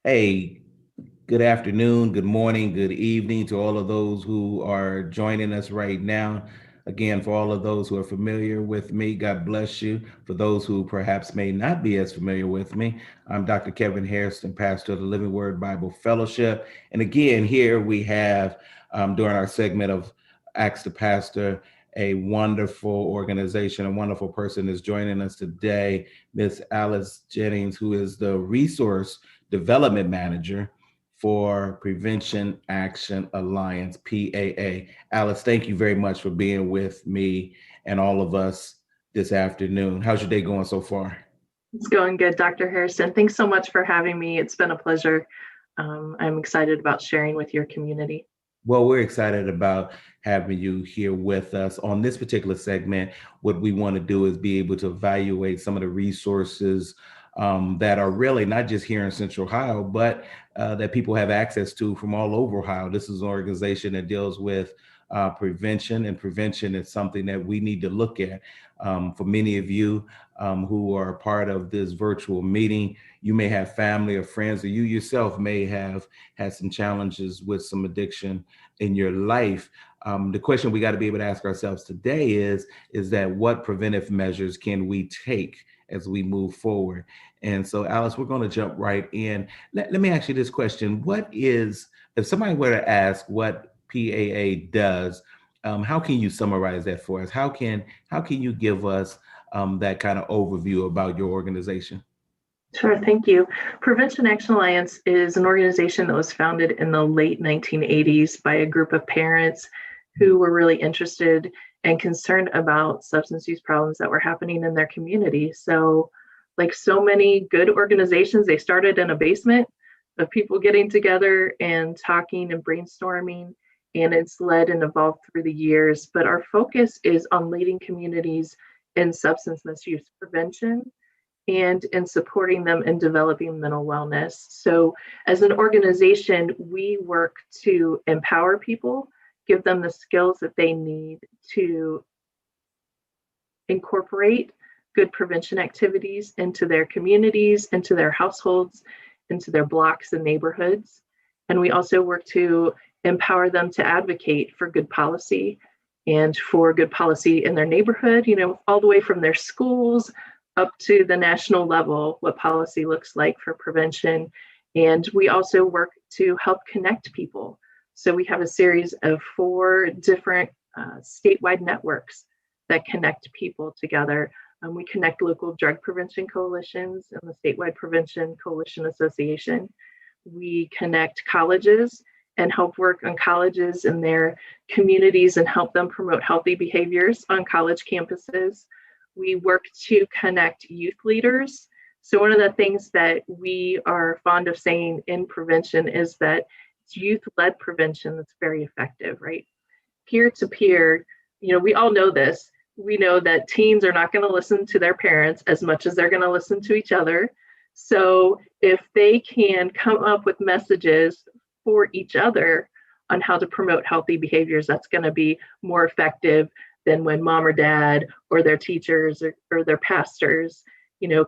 Hey, good afternoon, good morning, good evening to all of those who are joining us right now. Again, for all of those who are familiar with me, God bless you. For those who perhaps may not be as familiar with me, I'm Dr. Kevin Hairston, pastor of the Living Word Bible Fellowship. And again, here we have, during our segment of Ask the Pastor, a wonderful organization, a wonderful person is joining us today, Miss Alyce Jennings, who is the resource development manager for Prevention Action Alliance, PAA. Alyce, thank you very much for being with me and all of us this afternoon. How's your day going so far? It's going good, Dr. Harrison. Thanks so much for having me. It's been a pleasure. I'm excited about sharing with your community. Well, we're excited about having you here with us on this particular segment. What we want to do is be able to evaluate some of the resources that are really not just here in Central Ohio, but that people have access to from all over Ohio. This is an organization that deals with prevention, and prevention is something that we need to look at. For many of you who are part of this virtual meeting, you may have family or friends, or you yourself may have had some challenges with some addiction in your life. The question we got to be able to ask ourselves today is that what preventive measures can we take as we move forward? And so, Alyce, we're going to jump right in. Let me ask you this question. If somebody were to ask what PAA does, how can you summarize that for us? How can you give us that kind of overview about your organization? Sure, thank you. Prevention Action Alliance is an organization that was founded in the late 1980s by a group of parents who were really interested and concerned about substance use problems that were happening in their community. So, like so many good organizations, they started in a basement of people getting together and talking and brainstorming, and it's led and evolved through the years. But our focus is on leading communities in substance misuse prevention and in supporting them in developing mental wellness. So, as an organization, we work to empower people, give them the skills that they need to incorporate good prevention activities into their communities, into their households, into their blocks and neighborhoods. And we also work to empower them to advocate for good policy and for good policy in their neighborhood, all the way from their schools up to the national level, what policy looks like for prevention. And we also work to help connect people. So we have a series of 4 different statewide networks that connect people together. We connect local drug prevention coalitions and the Statewide Prevention Coalition Association. We connect colleges and help work on colleges and their communities and help them promote healthy behaviors on college campuses. We work to connect youth leaders. So one of the things that we are fond of saying in prevention is that it's youth-led prevention that's very effective, right? Peer-to-peer, we all know this. We know that teens are not going to listen to their parents as much as they're going to listen to each other. So if they can come up with messages for each other on how to promote healthy behaviors, that's going to be more effective than when mom or dad or their teachers or their pastors,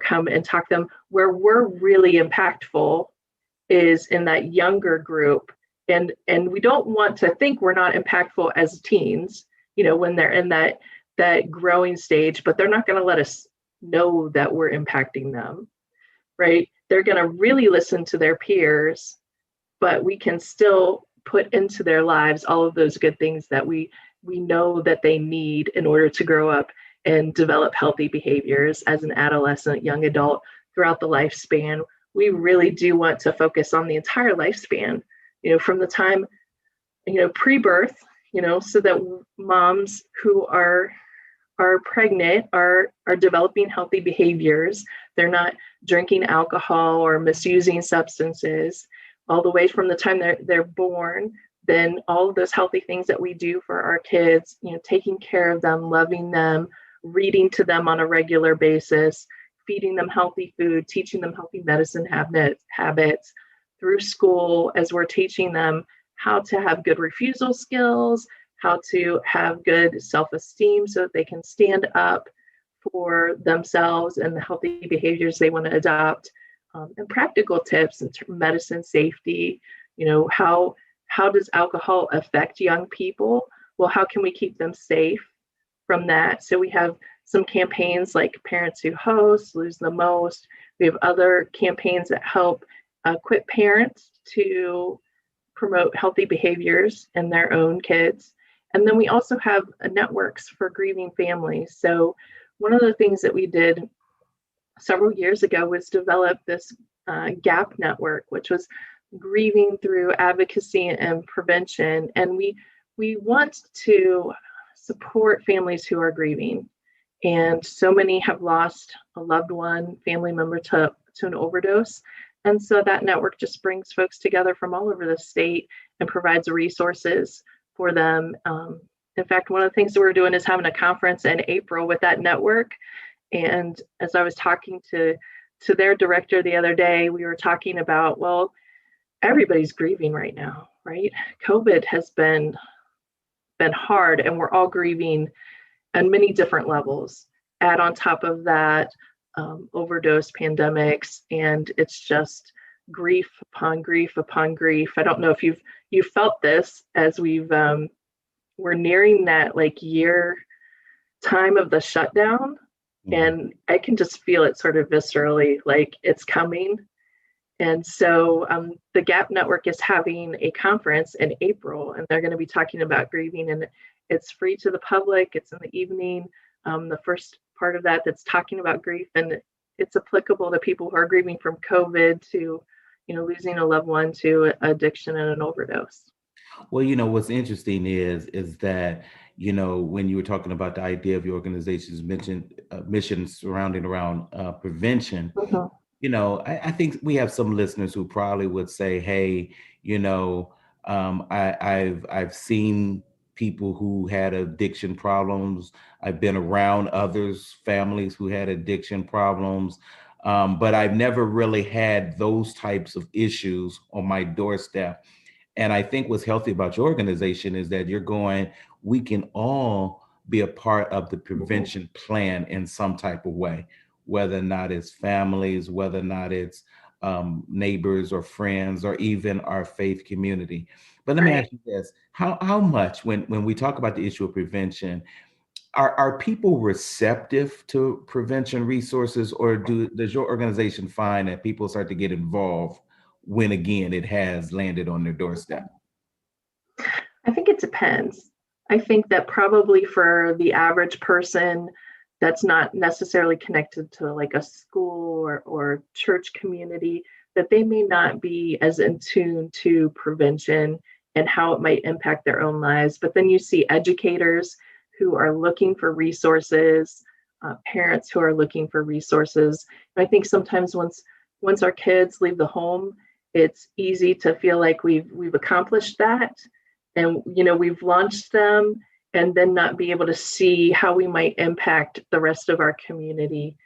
come and talk to them. Where we're really impactful is in that younger group. And we don't want to think we're not impactful as teens, when they're in that growing stage, but they're not going to let us know that we're impacting them, right? They're going to really listen to their peers, but we can still put into their lives all of those good things that we know that they need in order to grow up and develop healthy behaviors as an adolescent, young adult throughout the lifespan. We really do want to focus on the entire lifespan, from the time, pre-birth, so that moms who are pregnant are developing healthy behaviors. They're not drinking alcohol or misusing substances, all the way from the time they're born. Then all of those healthy things that we do for our kids, taking care of them, loving them, reading to them on a regular basis, feeding them healthy food, teaching them healthy medicine habits through school, as we're teaching them how to have good refusal skills, how to have good self-esteem so that they can stand up for themselves and the healthy behaviors they want to adopt. and practical tips in medicine safety. You know, how does alcohol affect young people? Well, how can we keep them safe from that? So we have some campaigns like Parents Who Host, Lose the Most. We have other campaigns that help equip parents to promote healthy behaviors in their own kids. And then we also have networks for grieving families. So one of the things that we did several years ago was develop this GAP network, which was grieving through advocacy and prevention. And we want to support families who are grieving. And so many have lost a loved one, family member to an overdose. And so that network just brings folks together from all over the state and provides resources for them. In fact, one of the things that we're doing is having a conference in April with that network. And as I was talking to their director the other day, we were talking about, well, everybody's grieving right now, right? COVID has been hard, and we're all grieving on many different levels. Add on top of that, overdose pandemics, and it's just grief upon grief upon grief. I don't know if you've felt this as we're nearing that like year time of the shutdown, and I can just feel it sort of viscerally, like it's coming. And so the GAP Network is having a conference in April, and they're going to be talking about grieving, and it's free to the public. It's in the evening. The first part of that's talking about grief, and it's applicable to people who are grieving from COVID to, losing a loved one to addiction and an overdose. Well, what's interesting is that, when you were talking about the idea of your organization's mission surrounding around prevention, Mhm. I think we have some listeners who probably would say, hey, I've seen people who had addiction problems. I've been around others, families who had addiction problems. But I've never really had those types of issues on my doorstep. And I think what's healthy about your organization is that you're going, we can all be a part of the prevention plan in some type of way, whether or not it's families, whether or not it's neighbors or friends, or even our faith community. But let me Right. ask you this, how much, when we talk about the issue of prevention, are people receptive to prevention resources, or does your organization find that people start to get involved when, again, it has landed on their doorstep? I think it depends. I think that probably for the average person that's not necessarily connected to like a school or church community, that they may not be as in tune to prevention and how it might impact their own lives. But then you see educators who are looking for resources, parents who are looking for resources. And I think sometimes once our kids leave the home, it's easy to feel like we've accomplished that, and we've launched them, and then not be able to see how we might impact the rest of our community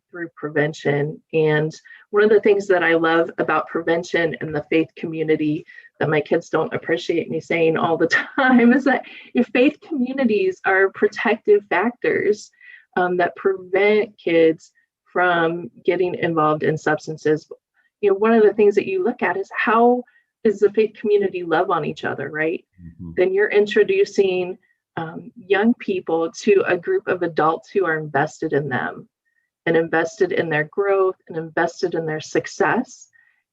through prevention. And one of the things that I love about prevention and the faith community that my kids don't appreciate me saying all the time is that your faith communities are protective factors that prevent kids from getting involved in substances. One of the things that you look at is how does the faith community love on each other, right? Mm-hmm. Then you're introducing young people to a group of adults who are invested in them and invested in their growth and invested in their success.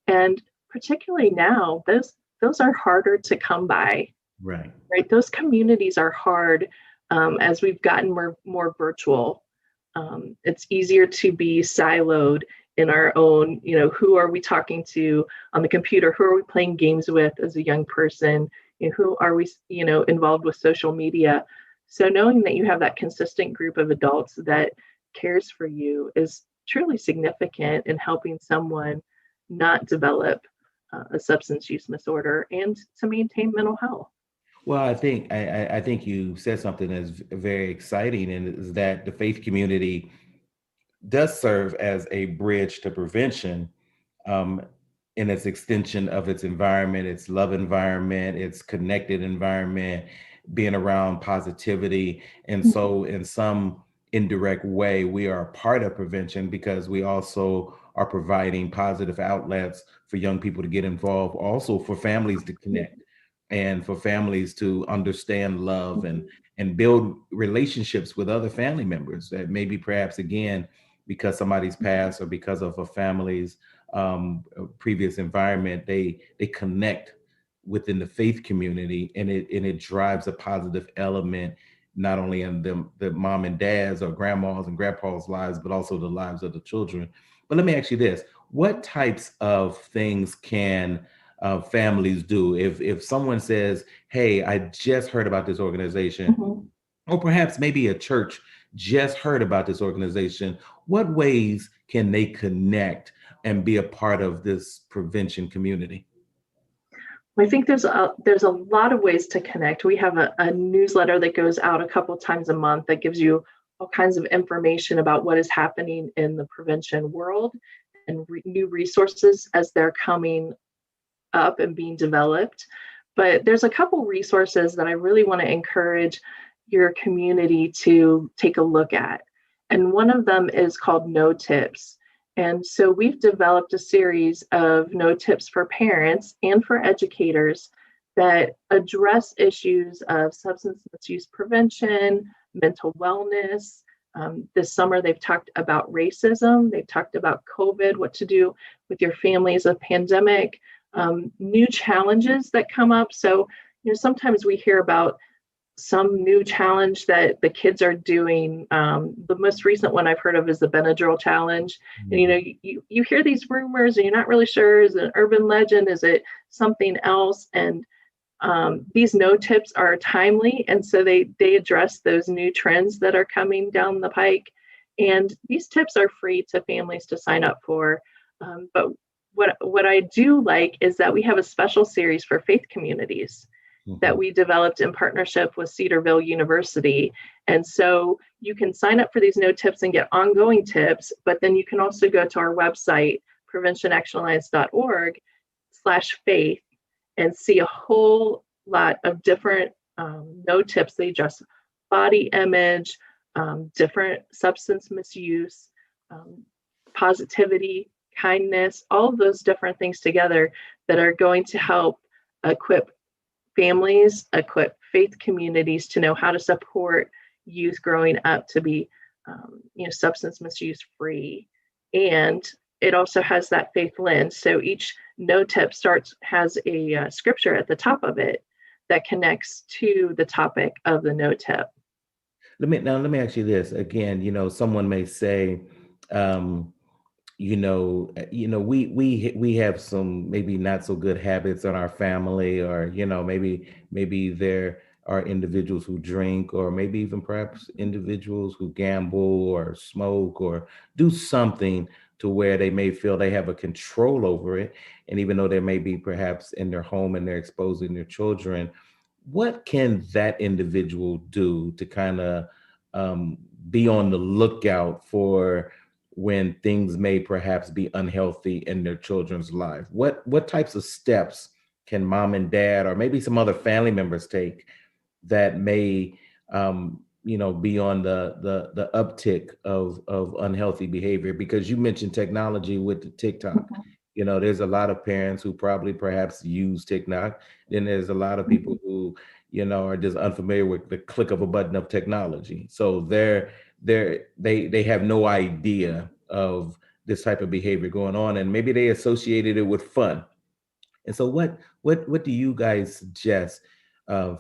And particularly now, those are harder to come by. Right. Those communities are hard as we've gotten more virtual. It's easier to be siloed in our own, who are we talking to on the computer? Who are we playing games with as a young person? Who are we, involved with social media? So knowing that you have that consistent group of adults that cares for you is truly significant in helping someone not develop a substance use disorder and to maintain mental health. Well, I think you said something that's very exciting, and is that the faith community does serve as a bridge to prevention, um, in its extension of its environment, its love environment, its connected environment, being around positivity. And so, in some indirect way, we are a part of prevention because we also are providing positive outlets for young people to get involved, also for families to connect and for families to understand love and build relationships with other family members that maybe perhaps again because somebody's passed or because of a family's previous environment, they connect within the faith community, and it drives a positive element not only in them the mom and dads or grandmas and grandpas lives, but also the lives of the children. But let me ask you this: what types of things can families do if someone says, hey, I just heard about this organization, Mhm. or perhaps maybe a church just heard about this organization? What ways can they connect and be a part of this prevention community? I think there's a lot of ways to connect. We have a newsletter that goes out a couple times a month that gives you all kinds of information about what is happening in the prevention world and new resources as they're coming up and being developed. But there's a couple resources that I really want to encourage your community to take a look at. And one of them is called No Tips. And so we've developed a series of no tips for parents and for educators that address issues of substance misuse prevention, mental wellness. This summer, they've talked about racism, they've talked about COVID, what to do with your family as a pandemic, new challenges that come up. So, sometimes we hear about some new challenge that the kids are doing. The most recent one I've heard of is the Benadryl challenge. And you hear these rumors and you're not really sure, is it an urban legend? Is it something else? And these no tips are timely. And so they address those new trends that are coming down the pike. And these tips are free to families to sign up for. But what I do like is that we have a special series for faith communities that Mhm. we developed in partnership with Cedarville University. And so you can sign up for these no tips and get ongoing tips, but then you can also go to our website, preventionactionalliance.org/faith, and see a whole lot of different no tips. They address body image, different substance misuse, um, positivity, kindness, all of those different things together that are going to help equip families, equip faith communities to know how to support youth growing up to be, substance misuse free. And it also has that faith lens. So each no tip has a scripture at the top of it that connects to the topic of the no tip. Let me ask you this again. Someone may say, um, we have some maybe not so good habits in our family, or maybe there are individuals who drink, or maybe even perhaps individuals who gamble or smoke or do something to where they may feel they have a control over it. And even though they may be perhaps in their home and they're exposing their children, what can that individual do to kind of um, be on the lookout for when things may perhaps be unhealthy in their children's life? What types of steps can mom and dad or maybe some other family members take that may be on the uptick of unhealthy behavior? Because you mentioned technology with the TikTok. Mhm, There's a lot of parents who probably perhaps use TikTok. Then there's a lot of people mhm, who are just unfamiliar with the click of a button of technology. So they have no idea of this type of behavior going on, and maybe they associated it with fun. And so, what do you guys suggest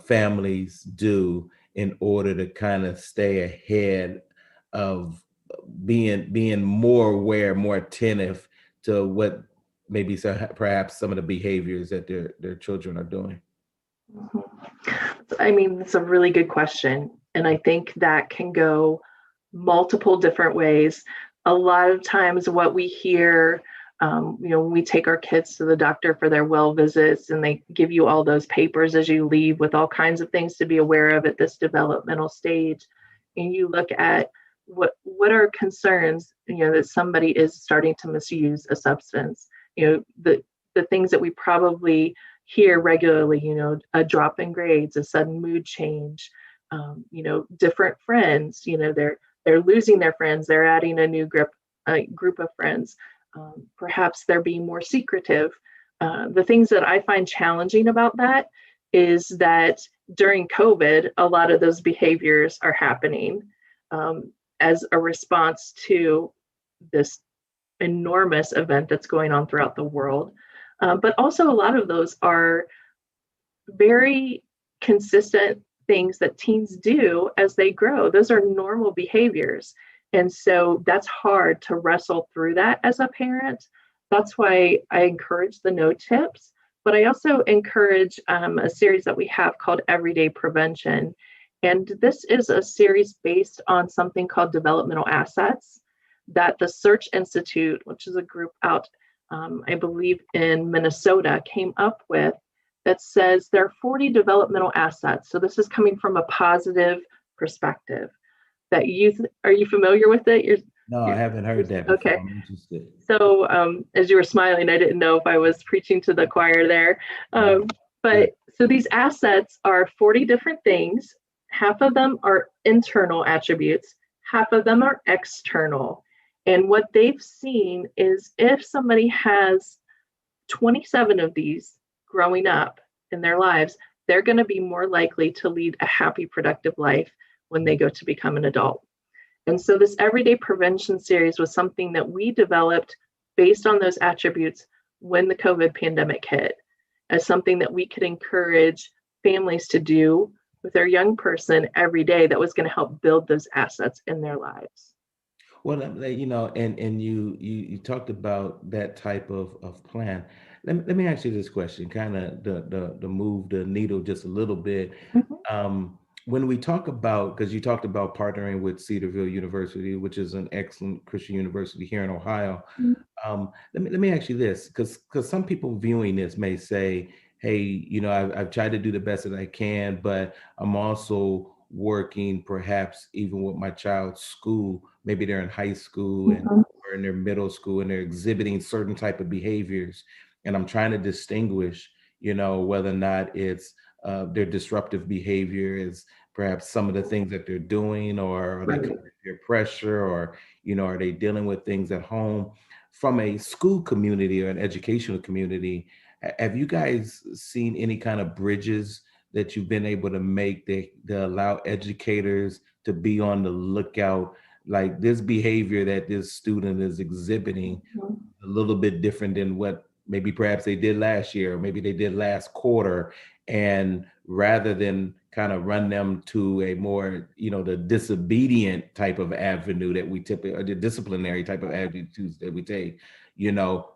families do in order to kind of stay ahead of being more aware, more attentive to what maybe perhaps some of the behaviors that their children are doing? mhm. I mean, it's a really good question. And I think that can go multiple different ways. A lot of times, what we hear, when we take our kids to the doctor for their well visits, and they give you all those papers as you leave with all kinds of things to be aware of at this developmental stage, and you look at what are concerns, that somebody is starting to misuse a substance. The things that we probably hear regularly, a drop in grades, a sudden mood change, different friends, they're losing their friends, they're adding a new group of friends. Perhaps they're being more secretive. The things that I find challenging about that is that during COVID, a lot of those behaviors are happening as a response to this enormous event that's going on throughout the world. But also, a lot of those are very consistent things that teens do as they grow. Those are normal behaviors. And so that's hard to wrestle through that as a parent. That's why I encourage the no tips, but I also encourage a series that we have called Everyday Prevention. And this is a series based on something called developmental assets that the Search Institute, which is a group out, I believe, in Minnesota, came up with that says there are 40 developmental assets. So this is coming from a positive perspective. That are you familiar with it? No, I haven't heard that before. Okay. I'm interested. So as you were smiling, I didn't know if I was preaching to the choir there. But so these assets are 40 different things. Half of them are internal attributes, half of them are external. And what they've seen is if somebody has 27 of these growing up in their lives, they're going to be more likely to lead a happy, productive life when they go to become an adult. And so this Everyday Prevention series was something that we developed based on those attributes when the COVID pandemic hit, as something that we could encourage families to do with their young person every day that was going to help build those assets in their lives. Well, and you talked about that type of plan. Let me ask you this question, kind of the move the needle just a little bit. Mm-hmm. When we talk about, because you talked about partnering with Cedarville University, which is an excellent Christian university here in Ohio. Let me ask you this, because some people viewing this may say, hey, I've tried to do the best that I can, but I'm also working perhaps even with my child's school. Maybe they're in high school and or in their middle school and they're exhibiting certain type of behaviors. And I'm trying to distinguish, whether or not it's their disruptive behavior is perhaps some of the things that they're doing, or are they coming under peer pressure, or, are they dealing with things at home? From a school community or an educational community, have you guys seen any kind of bridges that you've been able to make that allow educators to be on the lookout, like this behavior that this student is exhibiting a little bit different than what maybe perhaps they did last year, or maybe they did last quarter, and rather than kind of run them to a more, the disobedient type of avenue that we typically, or the disciplinary type of attitudes that we take,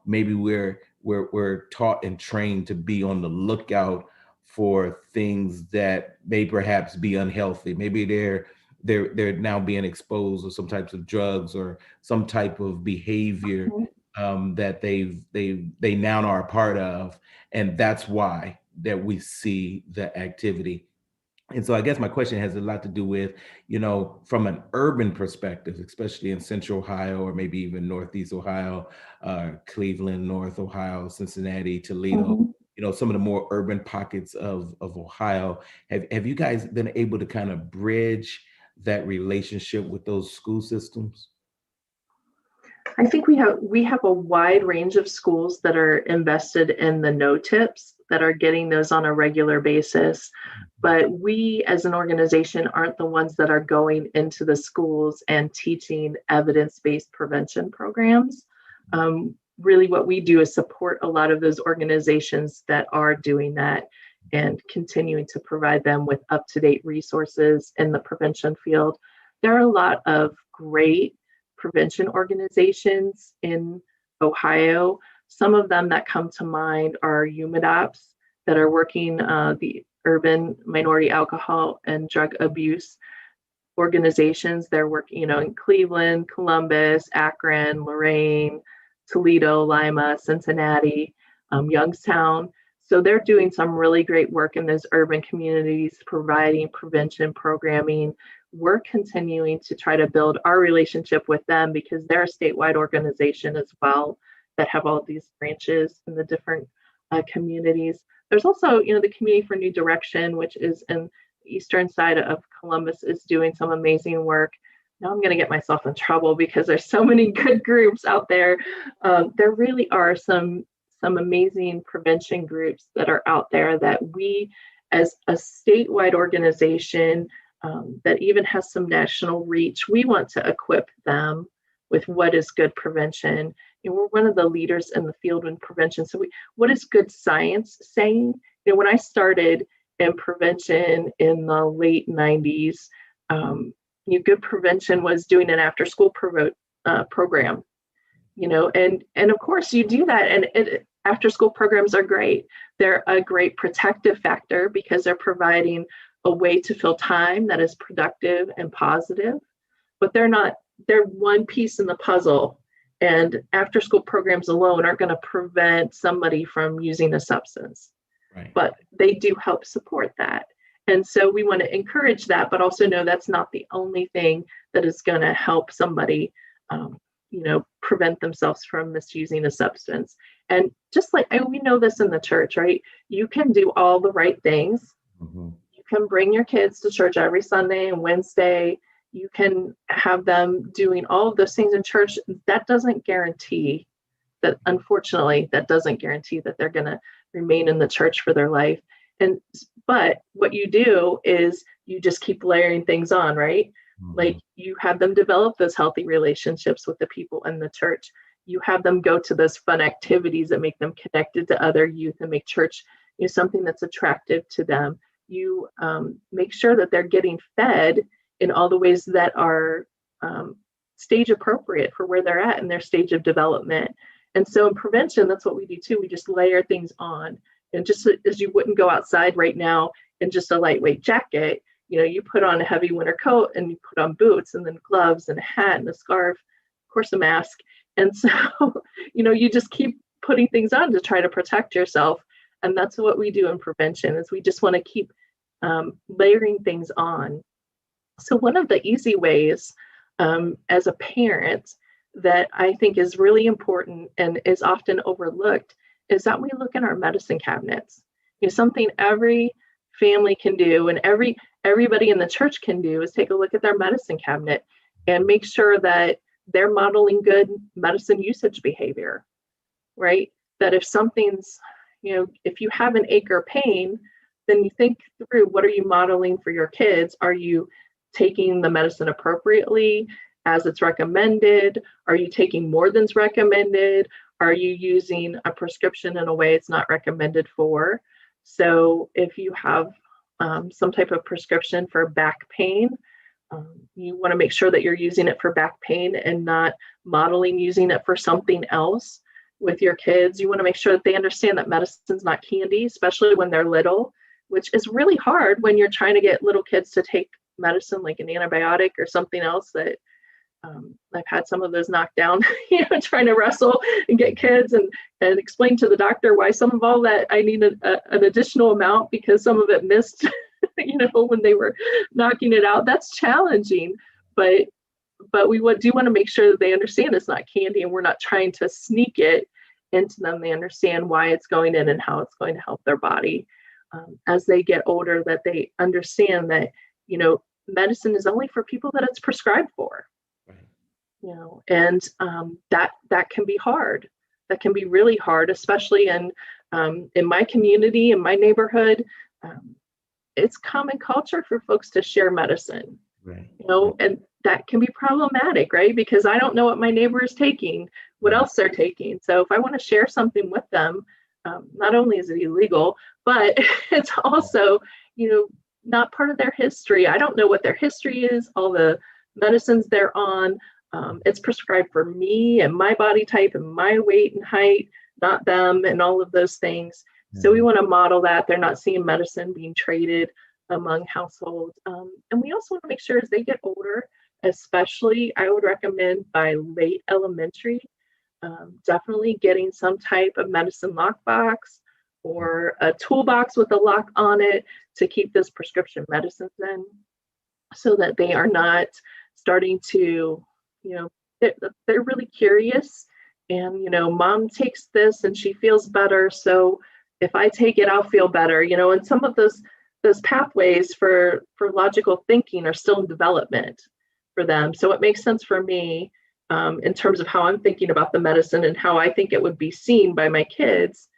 maybe we're taught and trained to be on the lookout for things that may perhaps be unhealthy. Maybe they're now being exposed to some types of drugs or some type of behavior that they now are a part of, and that's why that we see the activity. And so I guess my question has a lot to do with, from an urban perspective, especially in Central Ohio, or maybe even Northeast Ohio, Cleveland, North Ohio, Cincinnati, Toledo, some of the more urban pockets of Ohio. Have you guys been able to kind of bridge that relationship with those school systems? I think we have a wide range of schools that are invested in the no tips, that are getting those on a regular basis. But we as an organization aren't the ones that are going into the schools and teaching evidence-based prevention programs. Really what we do is support a lot of those organizations that are doing that and continuing to provide them with up-to-date resources in the prevention field. There are a lot of great prevention organizations in Ohio. Some of them that come to mind are UMADAPS, that are working the urban minority alcohol and drug abuse organizations. They're working, in Cleveland, Columbus, Akron, Lorain, Toledo, Lima, Cincinnati, Youngstown. So they're doing some really great work in those urban communities, providing prevention programming. We're continuing to try to build our relationship with them because they're a statewide organization as well that have all these branches in the different communities. There's also, the Community for New Direction, which is in the eastern side of Columbus, is doing some amazing work. now I'm going to get myself in trouble because there's so many good groups out there. There really are some amazing prevention groups that are out there that we, as a statewide organization that even has some national reach, we want to equip them with what is good prevention. And we're one of the leaders in the field in prevention. So what is good science saying? When I started in prevention in the late 90s, good prevention was doing an after-school program, and of course you do that, and after-school programs are great. They're a great protective factor because they're providing a way to fill time that is productive and positive, but they're one piece in the puzzle, and after-school programs alone aren't going to prevent somebody from using a substance. Right. But they do help support that. And so we want to encourage that, but also know that's not the only thing that is going to help somebody, prevent themselves from misusing a substance. And just like, and we know this in the church, right? You can do all the right things. Mm-hmm. You can bring your kids to church every Sunday and Wednesday. You can have them doing all of those things in church. That doesn't guarantee that, unfortunately, that doesn't guarantee that they're going to remain in the church for their life. But what you do is you just keep layering things on, right? Mm-hmm. Like you have them develop those healthy relationships with the people in the church. You have them go to those fun activities that make them connected to other youth and make church something that's attractive to them. You make sure that they're getting fed in all the ways that are stage appropriate for where they're at in their stage of development. And so in prevention, that's what we do too. We just layer things on. And just as you wouldn't go outside right now in just a lightweight jacket, you put on a heavy winter coat and you put on boots and then gloves and a hat and a scarf, of course, a mask. And so, you just keep putting things on to try to protect yourself. And that's what we do in prevention is we just want to keep layering things on. So one of the easy ways as a parent that I think is really important and is often overlooked is that we look in our medicine cabinets. Something every family can do and everybody in the church can do is take a look at their medicine cabinet and make sure that they're modeling good medicine usage behavior, right? That if something's, if you have an ache or pain, then you think through what are you modeling for your kids? Are you taking the medicine appropriately as it's recommended? Are you taking more than's recommended? Are you using a prescription in a way it's not recommended for? So if you have some type of prescription for back pain, you want to make sure that you're using it for back pain and not modeling using it for something else with your kids. You want to make sure that they understand that medicine's not candy, especially when they're little, which is really hard when you're trying to get little kids to take medicine like an antibiotic or something else that I've had some of those knocked down, trying to wrestle and get kids and explain to the doctor why some of all that I need an additional amount because some of it missed, when they were knocking it out. That's challenging, but we do want to make sure that they understand it's not candy and we're not trying to sneak it into them. They understand why it's going in and how it's going to help their body. As they get older, that they understand that, medicine is only for people that it's prescribed for. And that can be hard. That can be really hard, especially in my community, in my neighborhood. It's common culture for folks to share medicine, right? And that can be problematic, right? Because I don't know what my neighbor is taking, what else they're taking. So if I want to share something with them, not only is it illegal, but it's also, not part of their history. I don't know what their history is, all the medicines they're on. It's prescribed for me and my body type and my weight and height, not them, and all of those things. Mm-hmm. So we want to model that they're not seeing medicine being traded among households. And we also want to make sure as they get older, especially I would recommend by late elementary, definitely getting some type of medicine lockbox or a toolbox with a lock on it to keep those prescription medicines in so that they are not starting to, they're really curious and, mom takes this and she feels better. So if I take it, I'll feel better, and some of those pathways for logical thinking are still in development. for them. So it makes sense for me in terms of how I'm thinking about the medicine and how I think it would be seen by my kids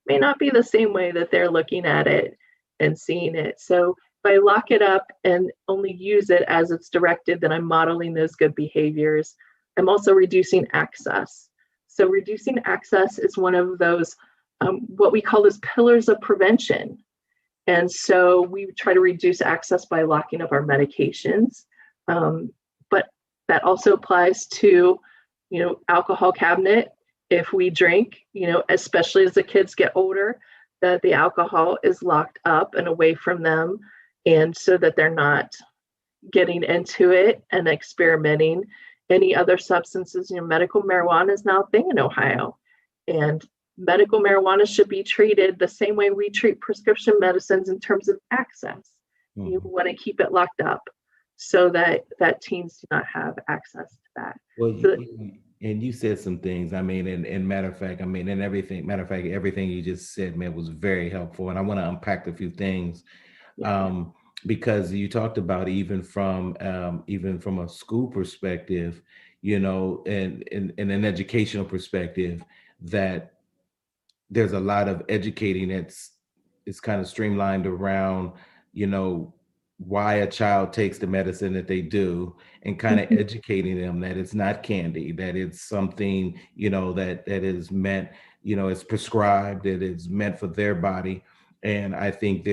may not be the same way that they're looking at it and seeing it. So if I lock it up and only use it as it's directed, then I'm modeling those good behaviors. I'm also reducing access. So reducing access is one of those, what we call as pillars of prevention. And so we try to reduce access by locking up our medications. But that also applies to, alcohol cabinet. If we drink, especially as the kids get older, that the alcohol is locked up and away from them. And so that they're not getting into it and experimenting. Any other substances, medical marijuana is now a thing in Ohio. And medical marijuana should be treated the same way we treat prescription medicines in terms of access. Mm-hmm. You want to keep it locked up so that teens do not have access to that. Well, and you said some things, and matter of fact, everything you just said, man, was very helpful. And I want to unpack a few things. Yeah. Because you talked about even from a school perspective, and an educational perspective, that there's a lot of educating it's kind of streamlined around, why a child takes the medicine that they do, and kind of educating them that it's not candy, that it's something, that is meant, it's prescribed, that it's meant for their body. And I think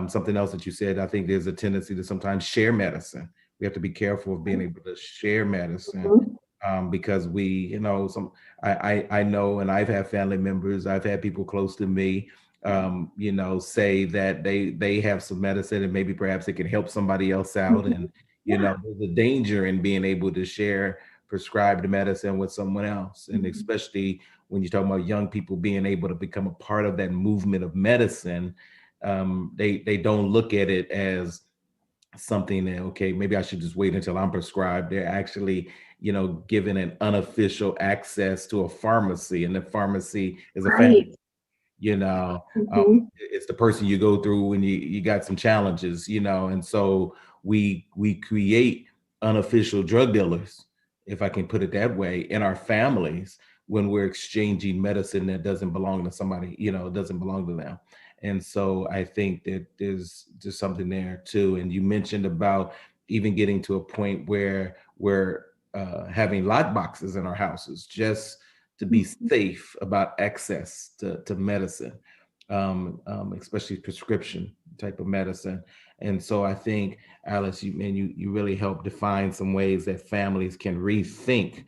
something else that you said, I think there's a tendency to sometimes share medicine. We have to be careful of being able to share medicine. Because we, I know, and I've had family members, I've had people close to me, say that they have some medicine and maybe perhaps it can help somebody else out. And, there's a danger in being able to share prescribed medicine with someone else. And especially when you're talking about young people being able to become a part of that movement of medicine, they don't look at it as something that, okay, maybe I should just wait until I'm prescribed. They're actually, given an unofficial access to a pharmacy, and the pharmacy is a family. It's the person you go through when you got some challenges, and so we create unofficial drug dealers, if I can put it that way, in our families when we're exchanging medicine that doesn't belong to somebody, doesn't belong to them. And so I think that there's just something there too. And you mentioned about even getting to a point where we're having lock boxes in our houses just to be safe about access to medicine, especially prescription type of medicine. And so I think, Alyce, you really helped define some ways that families can rethink,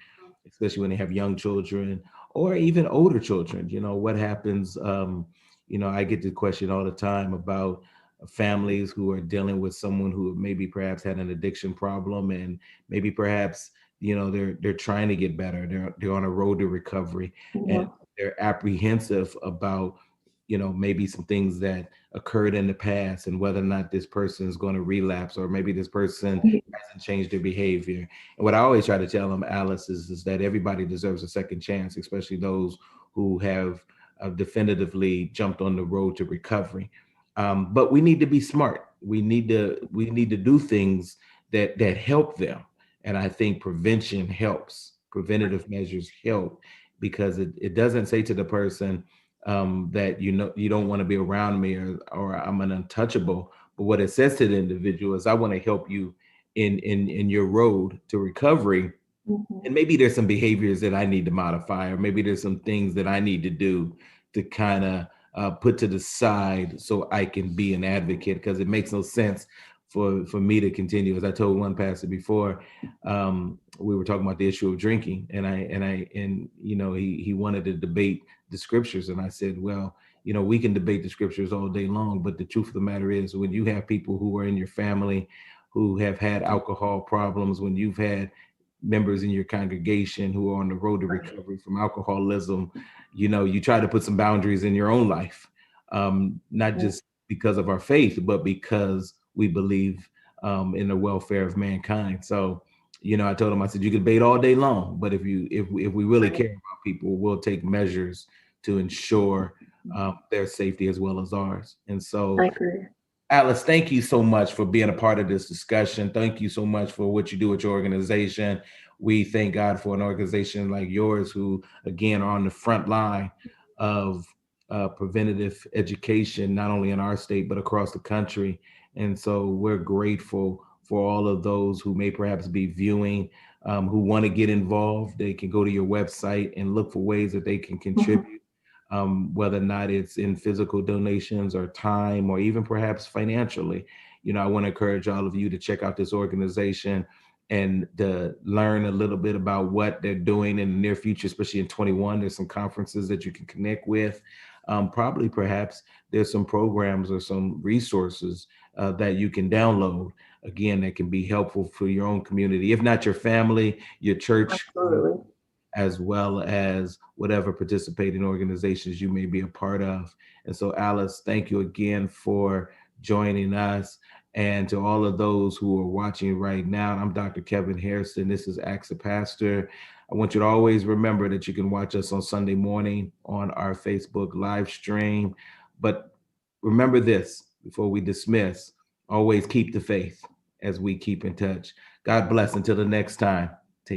especially when they have young children or even older children. What happens, I get the question all the time about families who are dealing with someone who maybe perhaps had an addiction problem, and maybe perhaps, they're trying to get better. They're on a road to recovery, and they're apprehensive about, maybe some things that occurred in the past and whether or not this person is going to relapse, or maybe this person hasn't changed their behavior. And what I always try to tell them, Alyce, is that everybody deserves a second chance, especially those who have definitively jumped on the road to recovery. But we need to be smart. We need to do things that help them. And I think prevention helps. Preventative measures help, because it doesn't say to the person that you don't want to be around me, or I'm an untouchable. But what it says to the individual is, I want to help you in your road to recovery. And maybe there's some behaviors that I need to modify, or maybe there's some things that I need to do to kind of put to the side so I can be an advocate, because it makes no sense for me to continue. As I told one pastor before, we were talking about the issue of drinking, and he wanted to debate the scriptures, and I said, well, we can debate the scriptures all day long, but the truth of the matter is, when you have people who are in your family who have had alcohol problems, when you've had members in your congregation who are on the road to recovery from alcoholism, you try to put some boundaries in your own life, not just because of our faith, but because we believe in the welfare of mankind. So, I told him, I said, you can debate all day long, but if we really care about people, we'll take measures to ensure their safety as well as ours. And so I agree. Alyce, thank you so much for being a part of this discussion. Thank you so much for what you do with your organization. We thank God for an organization like yours who, again, are on the front line of preventative education, not only in our state, but across the country. And so we're grateful for all of those who may perhaps be viewing, who want to get involved. They can go to your website and look for ways that they can Mhm. contribute, whether or not it's in physical donations or time or even perhaps financially. I want to encourage all of you to check out this organization and to learn a little bit about what they're doing in the near future, especially in 21. There's some conferences that you can connect with. Probably, perhaps, there's some programs or some resources that you can download, again, that can be helpful for your own community, if not your family, your church, Absolutely. as well as whatever participating organizations you may be a part of. And so, Alyce, thank you again for joining us. And to all of those who are watching right now, I'm Dr. Kevin Hairston. This is Ask the Pastor. I want you to always remember that you can watch us on Sunday morning on our Facebook live stream. But remember this before we dismiss, always keep the faith as we keep in touch. God bless until the next time.